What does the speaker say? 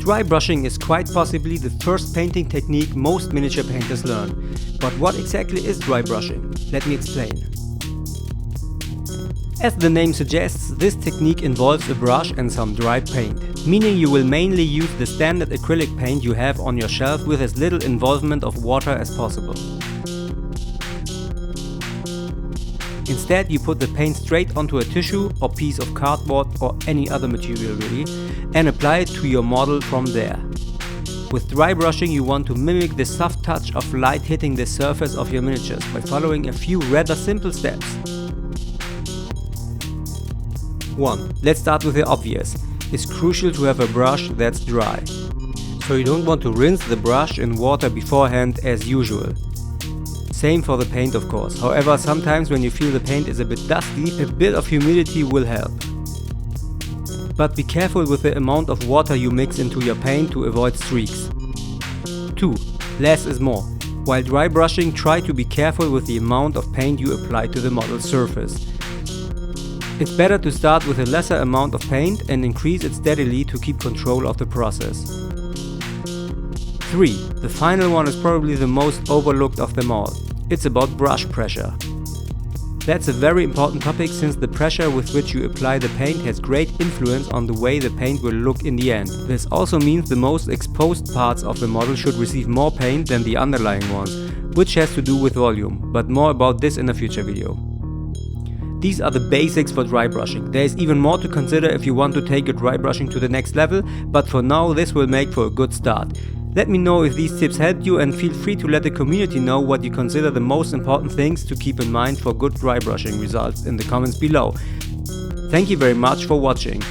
Dry brushing is quite possibly the first painting technique most miniature painters learn. But what exactly is dry brushing? Let me explain. As the name suggests, this technique involves a brush and some dry paint, meaning you will mainly use the standard acrylic paint you have on your shelf with as little involvement of water as possible. Instead, you put the paint straight onto a tissue or piece of cardboard or any other material really, and apply it to your model from there. With dry brushing you want to mimic the soft touch of light hitting the surface of your miniatures by following a few rather simple steps. 1. Let's start with the obvious. It's crucial to have a brush that's dry. So you don't want to rinse the brush in water beforehand as usual. Same for the paint of course. However, sometimes when you feel the paint is a bit dusty, a bit of humidity will help. But be careful with the amount of water you mix into your paint to avoid streaks. 2. Less is more. While dry brushing, try to be careful with the amount of paint you apply to the model surface. It's better to start with a lesser amount of paint and increase it steadily to keep control of the process. 3. The final one is probably the most overlooked of them all. It's about brush pressure. That's a very important topic since the pressure with which you apply the paint has great influence on the way the paint will look in the end. This also means the most exposed parts of the model should receive more paint than the underlying ones, which has to do with volume, but more about this in a future video. These are the basics for dry brushing. There is even more to consider if you want to take your dry brushing to the next level, but for now this will make for a good start. Let me know if these tips helped you and feel free to let the community know what you consider the most important things to keep in mind for good dry brushing results in the comments below. Thank you very much for watching.